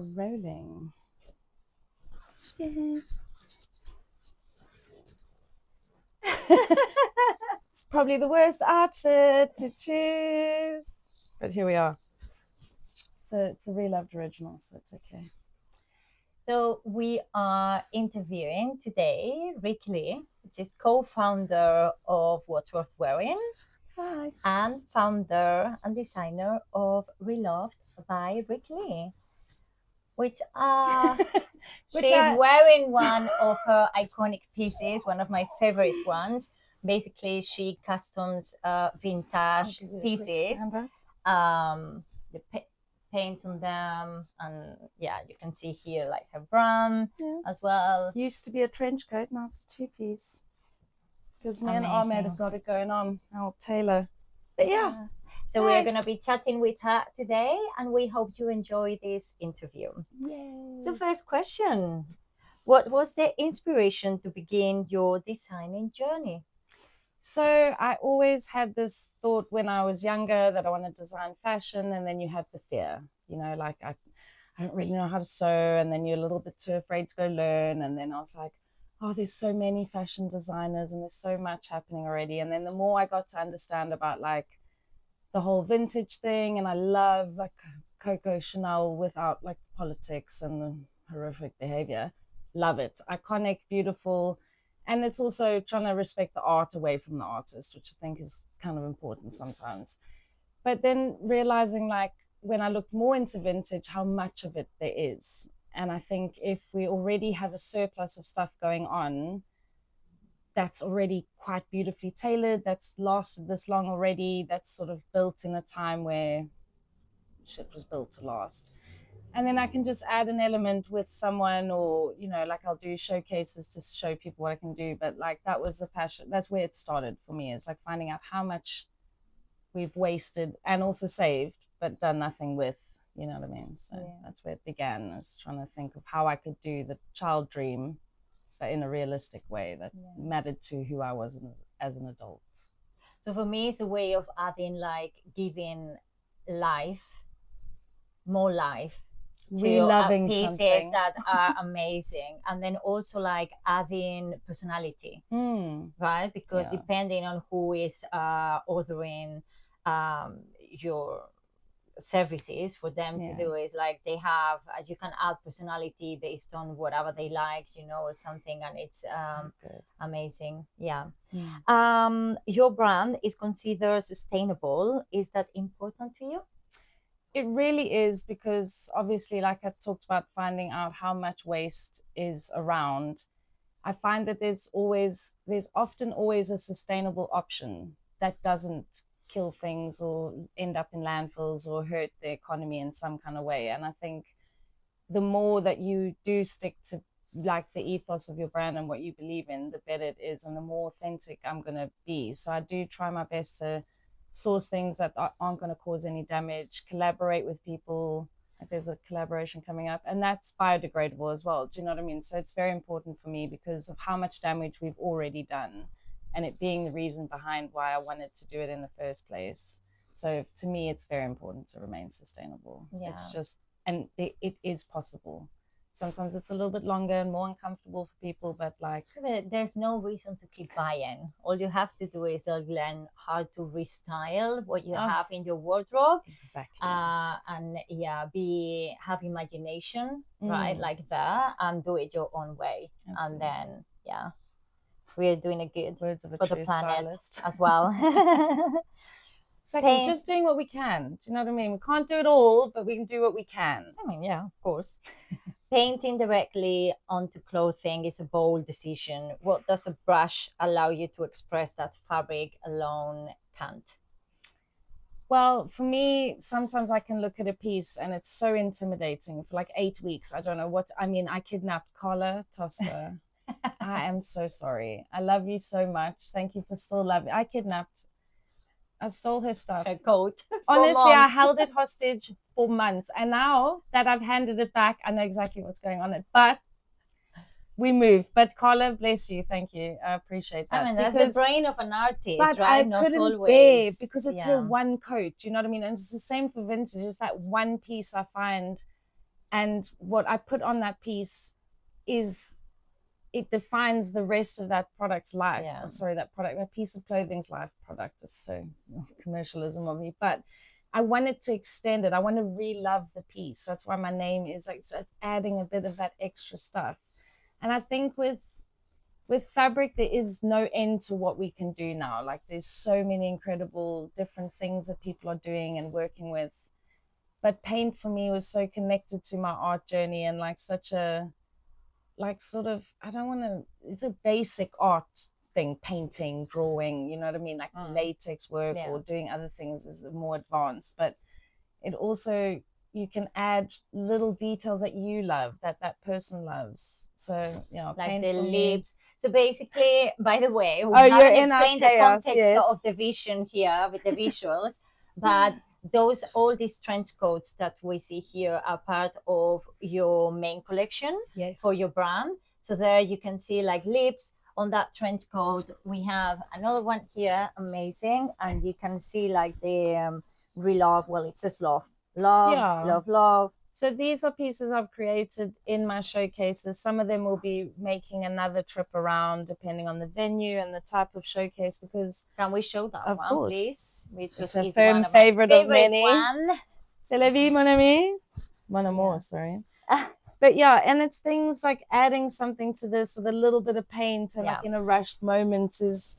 are rolling. Yeah. It's probably the worst outfit to choose, but here we are. So it's a ReLovEd original, so it's okay. So we are interviewing today Rickylee, which is co-founder of What's Worth Wearing. Hi. And founder and designer of ReLovEd by Rickylee, which she's wearing one of her iconic pieces, one of my favorite ones. Basically, she customs vintage pieces. The paint on them, and yeah, you can see here like her brand as well. Used to be a trench coat, now it's a two-piece. Because me and Ahmed have got it going on, our tailor. But yeah. So we're going to be chatting with her today, and we hope you enjoy this interview. Yay. So first question, what was the inspiration to begin your designing journey? So I always had this thought when I was younger that I want to design fashion, and then you have the fear, you know, like I don't really know how to sew, and then you're a little bit too afraid to go learn. And then I was like, oh, there's so many fashion designers and there's so much happening already. And then the more I got to understand about like the whole vintage thing, and I love like Coco Chanel without like politics and horrific behavior. Love it. Iconic, beautiful. And it's also trying to respect the art away from the artist, which I think is kind of important sometimes. But then realizing like when I looked more into vintage, how much of it there is. And I think if we already have a surplus of stuff going on, that's already quite beautifully tailored, that's lasted this long already, that's sort of built in a time where shit was built to last. And then I can just add an element with someone, or, you know, like I'll do showcases to show people what I can do. But like that was the passion. That's where it started for me, is like finding out how much we've wasted and also saved, but done nothing with, you know what I mean? So that's where it began, is trying to think of how I could do the child dream, but in a realistic way that mattered to who I was as an adult. So for me, it's a way of adding, like, giving life, more life, ReLoving pieces something that are amazing, and then also like adding personality, right? Because depending on who is ordering your services, for them to do is like they have, you can add personality based on whatever they like, you know, or something, and it's so amazing. Your brand is considered sustainable. Is that important to you? It really is, because obviously, like I talked about, finding out how much waste is around, I find that there's often always a sustainable option that doesn't kill things or end up in landfills or hurt the economy in some kind of way. And I think the more that you do stick to like the ethos of your brand and what you believe in, the better it is, and the more authentic I'm going to be. So I do try my best to source things that aren't going to cause any damage, collaborate with people. Like there's a collaboration coming up, and that's biodegradable as well. Do you know what I mean? So it's very important for me because of how much damage we've already done, and it being the reason behind why I wanted to do it in the first place. So to me, it's very important to remain sustainable. It's just, and it is possible. Sometimes it's a little bit longer and more uncomfortable for people, but like there's no reason to keep buying. All you have to do is learn how to restyle what you have in your wardrobe. Exactly. And have imagination, right, like that, and do it your own way. Absolutely. And then we're doing a good words of a for true the planet stylist as well. Exactly. Just doing what we can. Do you know what I mean? We can't do it all, but we can do what we can. I mean, yeah, of course. Painting directly onto clothing is a bold decision. What does a brush allow you to express that fabric alone can't? Well, for me, sometimes I can look at a piece and it's so intimidating. For like 8 weeks, I don't know what, I mean, I kidnapped Carla Tosta. I am so sorry. I love you so much. Thank you for still loving. I stole her stuff. Her coat. Honestly, I held it hostage for months. And now that I've handed it back, I know exactly what's going on. But we move. But Carla, bless you. Thank you. I appreciate that. I mean, that's the brain of an artist, but right? I couldn't bear, because it's her one coat. Do you know what I mean? And it's the same for vintage. It's that one piece I find And what I put on that piece is, it defines the rest of that product's life. Yeah. Sorry, that piece of clothing's life. It's so commercialism of me, but I wanted to extend it. I want to re-love the piece. That's why my name is like, so it's adding a bit of that extra stuff. And I think with fabric, there is no end to what we can do now. Like, there's so many incredible different things that people are doing and working with. But paint for me was so connected to my art journey, and like such a, like, sort of, I don't want to, it's a basic art thing, painting, drawing, you know what I mean? Like latex work or doing other things is more advanced, but it also, you can add little details that you love, that person loves. So, you know, like the lips. So basically, by the way, we you're haven't in our explained the chaos, context yes, of the vision here with the visuals, but all these trench coats that we see here are part of your main collection for your brand. So there you can see like lips on that trench coat. We have another one here, amazing, and you can see like the ReLove. Well, it says love, love, love. So these are pieces I've created in my showcases. Some of them will be making another trip around depending on the venue and the type of showcase, because... Can we show that of one, course, please? It's a firm favorite of many. C'est la vie, mon ami. Mon amour, sorry. But yeah, and it's things like adding something to this with a little bit of paint and like in a rushed moment is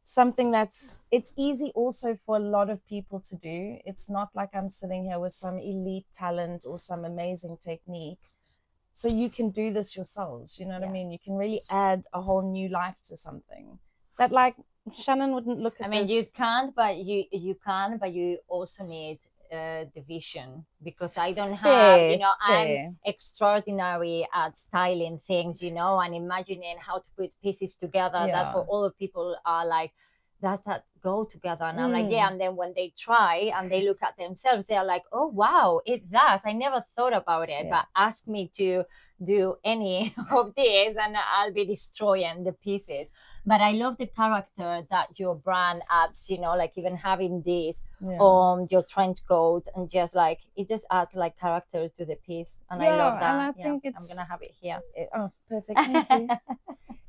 something it's easy also for a lot of people to do. It's not like I'm sitting here with some elite talent or some amazing technique. So you can do this yourselves, you know what I mean? You can really add a whole new life to something that, like, Shannon wouldn't look at. I mean, you can't, but you also need the vision, because I don't have, you know, I'm extraordinary at styling things, you know, and imagining how to put pieces together. That for all the people are like, does that go together? And I'm like, yeah. And then when they try and they look at themselves, they're like, oh wow, it does. I never thought about it. But ask me to do any of this and I'll be destroying the pieces. But I love the character that your brand adds, you know, like even having this on your trench coat, and just like it just adds like character to the piece. And I love that. And I think I'm gonna have it here. Oh, perfect. Thank you.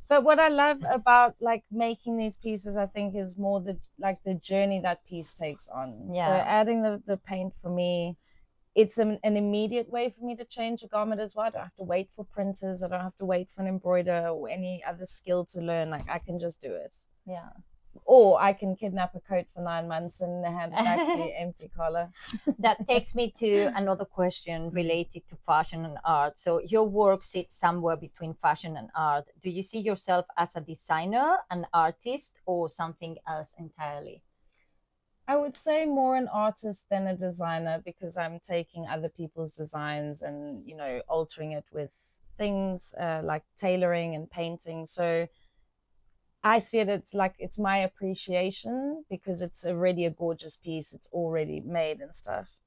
But what I love about like making these pieces, I think, is more the journey that piece takes on. So adding the paint, for me, it's an immediate way for me to change a garment as well. I don't have to wait for printers. I don't have to wait for an embroider or any other skill to learn. Like, I can just do it. Yeah. Or I can kidnap a coat for 9 months and hand it back to you empty collar. That takes me to another question related to fashion and art. So your work sits somewhere between fashion and art. Do you see yourself as a designer, an artist, or something else entirely? I would say more an artist than a designer, because I'm taking other people's designs and, you know, altering it with things like tailoring and painting. So I see it, it's my appreciation, because it's already a gorgeous piece. It's already made and stuff.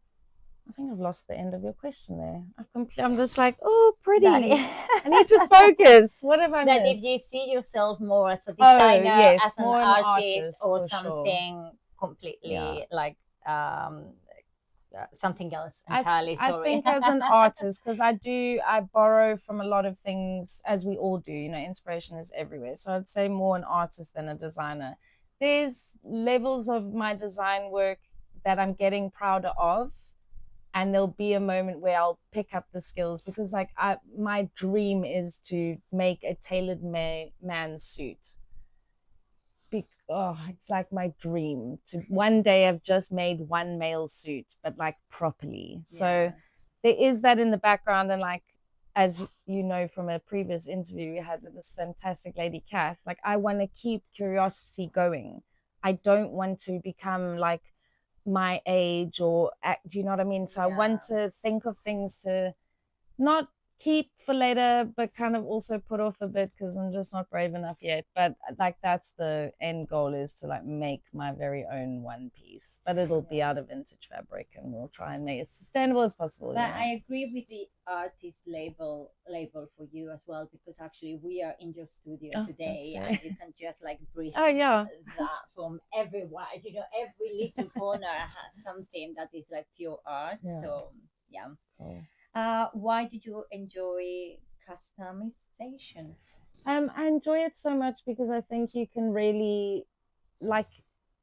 I think I've lost the end of your question there. I'm just like, oh, pretty. I need to focus. What have I missed? If you see yourself more as a designer, as an artist, or something completely like something else entirely. I think as an artist, because I borrow from a lot of things, as we all do, you know, inspiration is everywhere. So I'd say more an artist than a designer. There's levels of my design work that I'm getting prouder of, and there'll be a moment where I'll pick up the skills, because like my dream is to make a tailored man's suit. It's like my dream to one day I've just made one male suit, but like properly. So there is that in the background. And like, as you know from a previous interview we had with this fantastic lady Kath, like I want to keep curiosity going. I don't want to become like my age or act, do you know what I mean? So I want to think of things to not keep for later, but kind of also put off a bit, because I'm just not brave enough yet. But like, that's the end goal, is to like make my very own one piece, but it'll be out of vintage fabric, and we'll try and make it sustainable as possible. But I agree with the artist label for you as well, because actually we are in your studio today, and you can just like breathe that from everywhere. You know, every little corner has something that is like pure art. So Why did you enjoy customization? I enjoy it so much because I think you can really like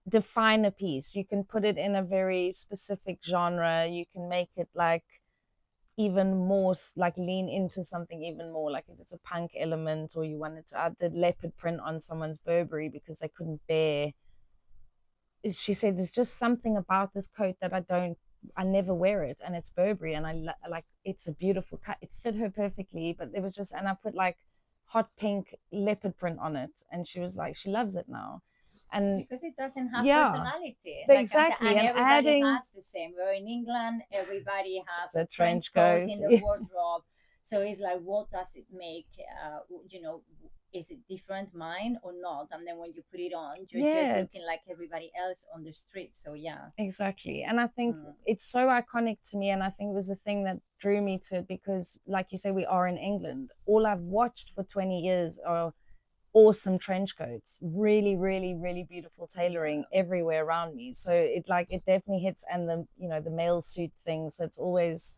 define a piece. You can put it in a very specific genre. You can make it like even more like lean into something even more, like if it's a punk element or you wanted to. I did leopard print on someone's Burberry because they couldn't bear. She said there's just something about this coat that I never wear it, and it's Burberry, and like it's a beautiful cut. It fit her perfectly, but there was just, and I put like hot pink leopard print on it, and she was like, she loves it now. And because it doesn't have yeah, personality, exactly. and everybody adding has the same. We're in England, everybody has a a trench trench coat coat. in the wardrobe, so it's like, what does it make? Is it different mine or not? And then when you put it on, you're just looking like everybody else on the street. So yeah, exactly. And I think it's so iconic to me, and I think it was the thing that drew me to it, because like you say, we are in England. All I've watched for 20 years are awesome trench coats, really, really, really beautiful tailoring everywhere around me. So it definitely hits. And the male suit thing, so it's always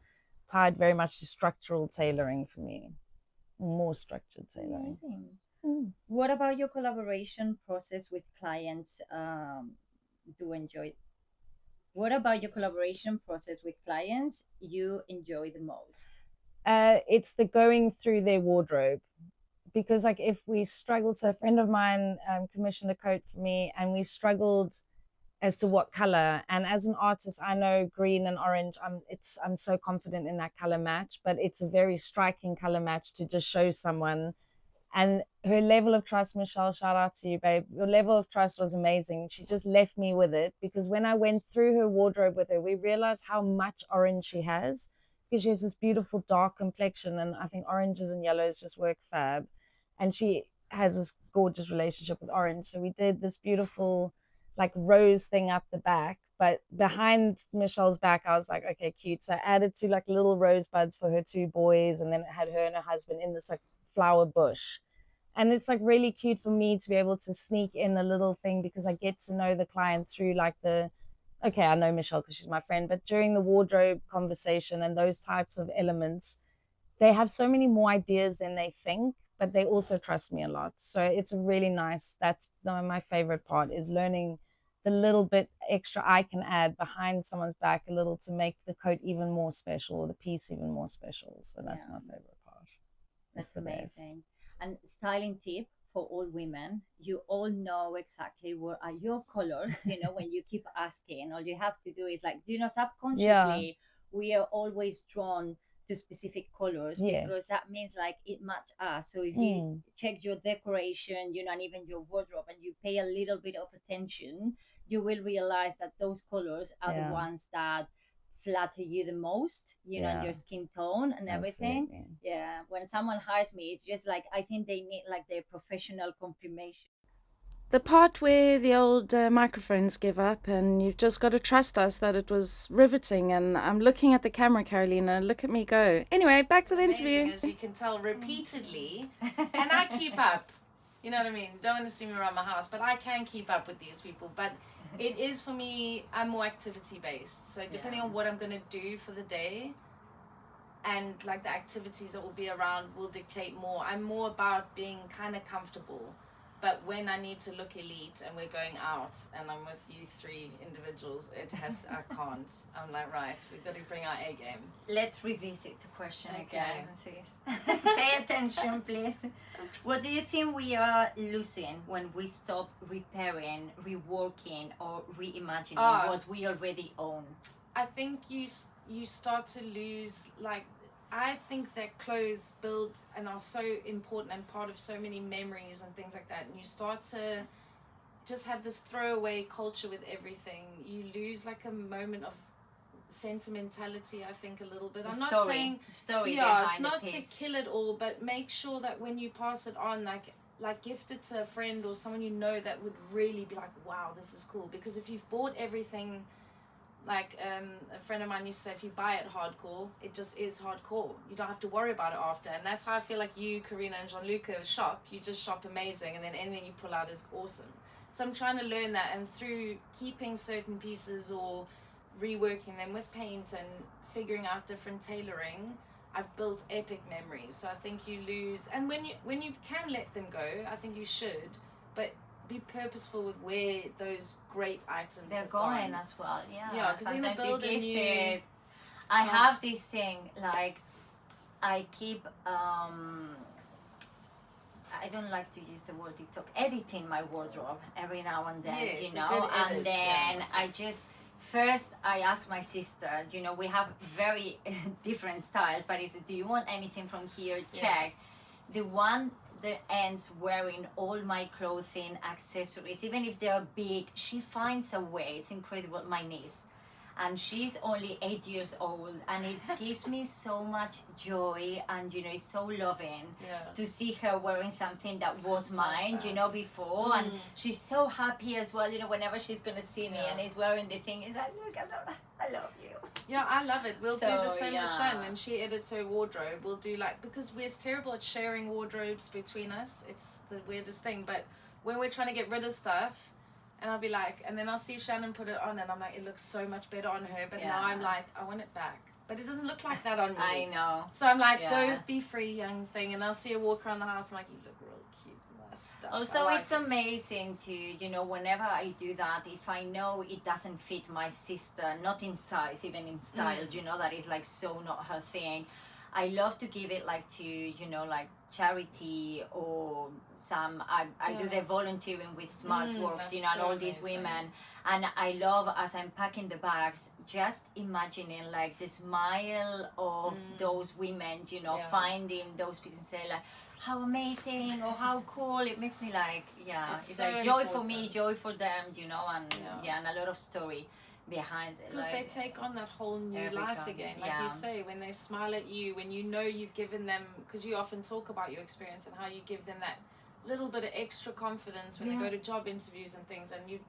tied very much to structural tailoring for me, more structured tailoring. What about your collaboration process with clients? What about your collaboration process with clients you enjoy the most? It's the going through their wardrobe, because like if we struggled, so a friend of mine commissioned a coat for me, and we struggled as to what color. And as an artist, I know green and orange, I'm so confident in that color match, but it's a very striking color match to just show someone. And her level of trust, Michelle, shout out to you, babe. Your level of trust was amazing. She just left me with it, because when I went through her wardrobe with her, we realized how much orange she has, because she has this beautiful dark complexion, and I think oranges and yellows just work fab. And she has this gorgeous relationship with orange. So we did this beautiful like rose thing up the back, but behind Michelle's back, I was like, okay, cute. So I added two like little rosebuds for her two boys, and then it had her and her husband in this like flower bush. And it's like really cute for me to be able to sneak in a little thing, because I get to know the client through like okay, I know Michelle because she's my friend, but during the wardrobe conversation and those types of elements, they have so many more ideas than they think, but they also trust me a lot. So it's a really nice, that's my favorite part, is learning the little bit extra I can add behind someone's back a little to make the coat even more special, or the piece even more special. So that's my favorite part. That's the amazing. And styling tip for all women, you all know exactly what are your colors. When you keep asking, all you have to do is like, subconsciously, we are always drawn to specific colors, because that means like it match us. So if you check your decoration, and even your wardrobe, and you pay a little bit of attention, you will realize that those colors are the ones that flatter you the most, and your skin tone and everything. Yeah, when someone hires me, it's just like, I think they need like their professional confirmation. The part where the old microphones give up, and you've just got to trust us that it was riveting. And I'm looking at the camera, Carolina. Look at me go. Anyway, back to the interview. As you can tell, repeatedly, and I keep up. You know what I mean? Don't want to see me around my house, but I can keep up with these people. But it is, for me, I'm more activity based. So depending on what I'm going to do for the day, and like the activities that will be around will dictate more. I'm more about being kind of comfortable. But when I need to look elite and we're going out and I'm with you three individuals, I can't. I'm like, right, we've got to bring our A game. Let's revisit the question again. See. Pay attention, please. What do you think we are losing when we stop repairing, reworking, or reimagining what we already own? I think you start to lose, like, I think that clothes build and are so important and part of so many memories and things like that. And you start to just have this throwaway culture with everything. You lose like a moment of sentimentality, I think, a little bit. I'm not saying story. Yeah, it's not to kill it all, but make sure that when you pass it on, like gift it to a friend or someone that would really be like, wow, this is cool. Because if you've bought everything, like a friend of mine used to say, if you buy it hardcore, it just is hardcore. You don't have to worry about it after. And that's how I feel like you, Karina, and Gianluca shop. You just shop amazing, and then anything you pull out is awesome. So I'm trying to learn that, and through keeping certain pieces or reworking them with paint and figuring out different tailoring, I've built epic memories. So I think you lose, and when you can let them go, I think you should, but be purposeful with where those great items they're have going gone. as well. Yeah, because sometimes you build gift a new. it. I have this thing, like, I keep I don't like to use the word TikTok, editing my wardrobe every now and then, Yes, you know, and edit, then I just first I ask my sister, you know, we have very different styles, but it's, do you want anything from here? Check. The one that ends wearing all my clothing, accessories, even if they're big, she finds a way. It's incredible. My niece, and she's only 8 years old, and it gives me so much joy, and you know, it's so loving to see her wearing something that was mine, you know, before. And she's so happy as well, you know, whenever she's gonna see me and is wearing the thing, is like, look, I love you. Yeah, I love it. We'll do the same with Shan. When she edits her wardrobe, we'll do, like, because we're terrible at sharing wardrobes between us, it's the weirdest thing, but when we're trying to get rid of stuff, and I'll be like, and then I'll see Shannon put it on, and I'm like, it looks so much better on her. But now I'm like, I want it back. But it doesn't look like that on me. I know. So I'm like, go be free, young thing. And I'll see her walk around the house. I'm like, you look real cute in that stuff. Also, it's amazing to, you know, whenever I do that, if I know it doesn't fit my sister, not in size, even in style, you know, that is like so not her thing. I love to give it like to, you know, like charity, or some, I do the volunteering with SmartWorks, you know, and all these women. And I love, as I'm packing the bags, just imagining like the smile of those women, you know, finding those pieces and say like, how amazing or how cool. It makes me like, it's so like joy for me, joy for them, you know, and and a lot of story behind it. Because like, they take on that whole new life again. Like you say, when they smile at you, when you know you've given them, because you often talk about your experience and how you give them that little bit of extra confidence when they go to job interviews and things, and you,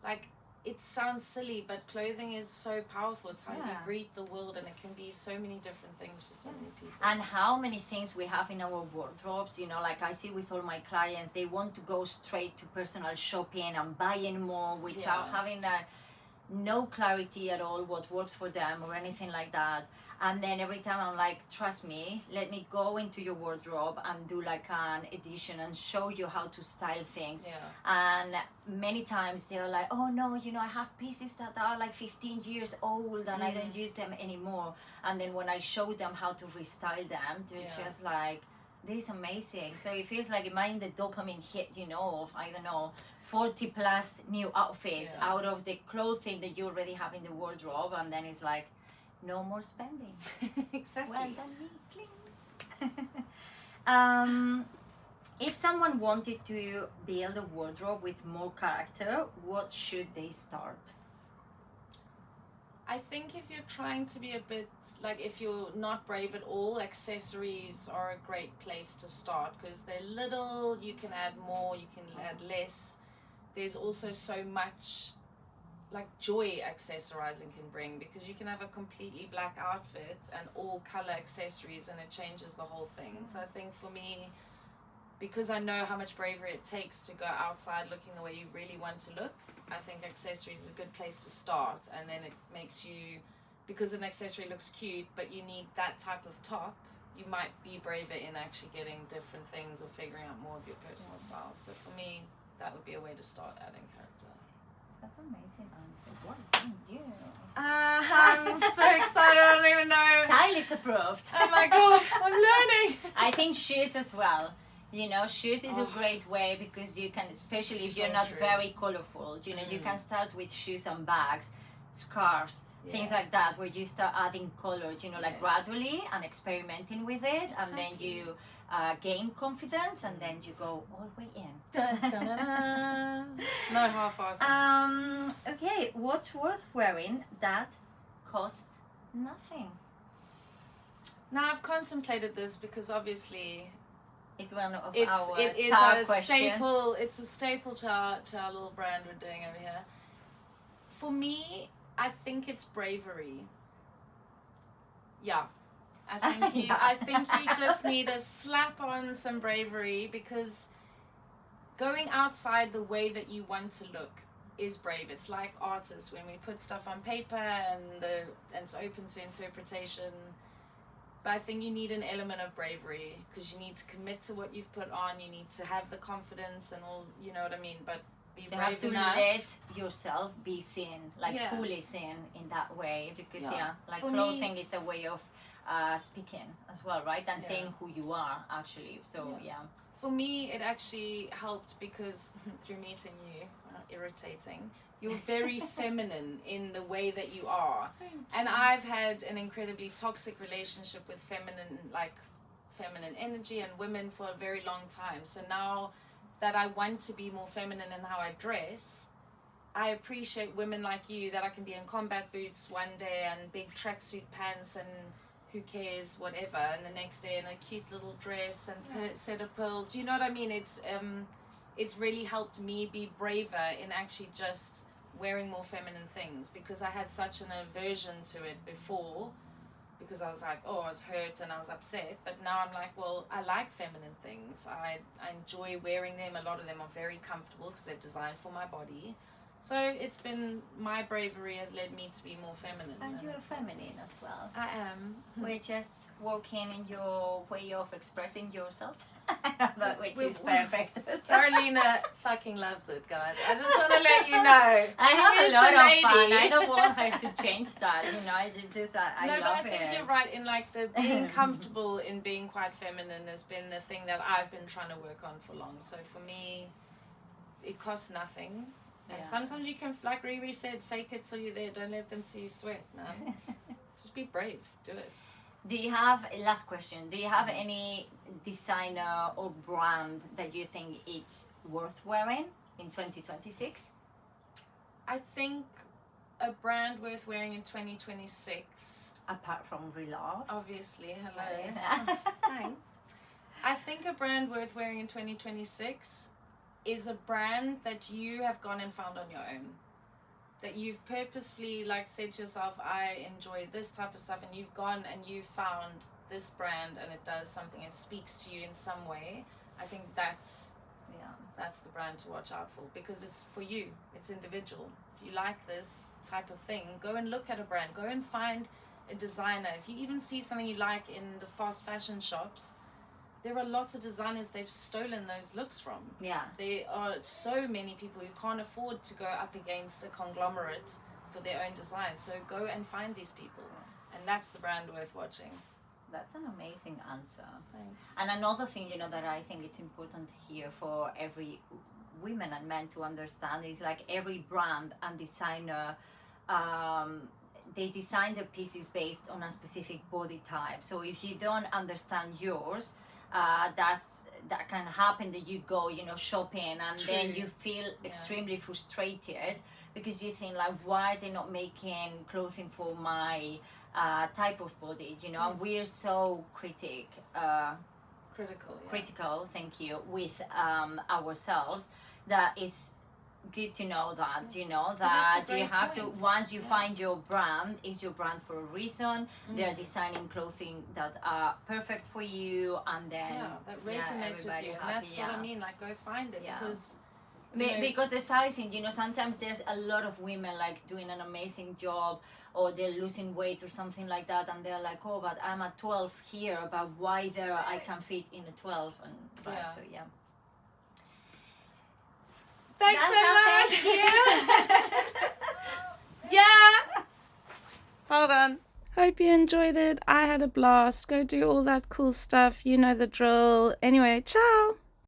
like, it sounds silly, but clothing is so powerful. It's how you greet the world, and it can be so many different things for so many people. And how many things we have in our wardrobes, you know, like I see with all my clients, they want to go straight to personal shopping and buying more, which are having no clarity at all what works for them or anything like that. And then every time I'm like, trust me, let me go into your wardrobe and do like an edition and show you how to style things. And many times they're like, oh no, you know, I have pieces that are like 15 years old and I don't use them anymore. And then when I show them how to restyle them, they're just like, this is amazing. So it feels like, imagine the dopamine hit, you know, of, I don't know, 40 plus new outfits out of the clothing that you already have in the wardrobe. And then it's like, no more spending. Exactly. Well done, me. Cling. If someone wanted to build a wardrobe with more character, what should they start? I think if you're trying to be a bit, like, if you're not brave at all, accessories are a great place to start, because they're little, you can add more, you can add less. There's also so much, like, joy accessorizing can bring, because you can have a completely black outfit and all color accessories, and it changes the whole thing. So I think for me, because I know how much bravery it takes to go outside looking the way you really want to look, I think accessories is a good place to start. And then it makes you, because an accessory looks cute, but you need that type of top, you might be braver in actually getting different things or figuring out more of your personal style. So for me, that would be a way to start adding character. That's amazing answer. What thank you. I'm so excited, I don't even know. Stylist approved. Oh my god, I'm learning. I think shoes as well. You know, shoes is a great way, because you can, especially if you're not very colorful, you know, you can start with shoes and bags, scarves, things like that, where you start adding color, you know, like gradually and experimenting with it, and then you gain confidence, and then you go all the way in. Da, da, da, da. No half-assed. Okay, what's worth wearing that costs nothing? Now, I've contemplated this, because obviously it's one of it our is star a questions. staple. It's a staple to our little brand we're doing over here. For me, I think it's bravery. Yeah, I think you. I think you just need to slap on some bravery, because going outside the way that you want to look is brave. It's like artists, when we put stuff on paper and it's open to interpretation. But I think you need an element of bravery, because you need to commit to what you've put on. You need to have the confidence and all, you know what I mean? But be brave have to enough. let yourself be seen, like fully seen in that way, because like For clothing me, is a way of speaking as well, right? And saying who you are, actually. So for me, it actually helped because through meeting you, irritating, you're very feminine in the way that you are. And I've had an incredibly toxic relationship with feminine energy and women for a very long time. So now that I want to be more feminine in how I dress, I appreciate women like you, that I can be in combat boots one day and big tracksuit pants and who cares, whatever, and the next day in a cute little dress and set of pearls. You know what I mean? It's really helped me be braver in actually just wearing more feminine things, because I had such an aversion to it before, because I was like, oh, I was hurt and I was upset. But now I'm like, well, I like feminine things. I enjoy wearing them. A lot of them are very comfortable because they're designed for my body. So it's been, my bravery has led me to be more feminine. And you're feminine as well. I am. We're just working in your way of expressing yourself, which is perfect. Carolina fucking loves it, guys. I just want to let you know. I have a lot of fun. I don't want her to change that. You know, I no, love but I think you're right in like the being comfortable in being quite feminine has been the thing that I've been trying to work on for long. So for me, it costs nothing. And sometimes you can, like Riri said, fake it till you're there. Don't let them see you sweat, man. Just be brave. Do it. Do you have, last question, do you have any designer or brand that you think it's worth wearing in 2026? I think a brand worth wearing in 2026. Apart from ReLovEd. Obviously, hello. Thanks. I think a brand worth wearing in 2026 is a brand that you have gone and found on your own, that you've purposefully like said to yourself, I enjoy this type of stuff, and you've gone and you've found this brand and it does something, it speaks to you in some way. I think that's the brand to watch out for, because it's for you, it's individual. If you like this type of thing, go and look at a brand, go and find a designer. If you even see something you like in the fast fashion shops, there are lots of designers they've stolen those looks from. Yeah. There are so many people who can't afford to go up against a conglomerate for their own design. So go and find these people. And that's the brand worth watching. That's an amazing answer. Thanks. And another thing, you know, that I think it's important here for every women and men to understand is like every brand and designer, they design the pieces based on a specific body type. So if you don't understand yours, that can happen, that you go, you know, shopping and then you feel extremely frustrated because you think like, why are they not making clothing for my type of body, you know? Yes. We're so critical, thank you, with ourselves, that is good to know that, you know, that you have to, once you find your brand, is your brand for a reason. They're designing clothing that are perfect for you, and then that resonates with you. And that's what I mean, like, go find it, because because the sizing, you know, sometimes there's a lot of women like doing an amazing job, or they're losing weight or something like that, and they're like, oh, but I'm a 12 here, but why there I can fit in a 12, and so Thanks so much. Thank you. Hold on. Hope you enjoyed it. I had a blast. Go do all that cool stuff. You know the drill. Anyway, ciao.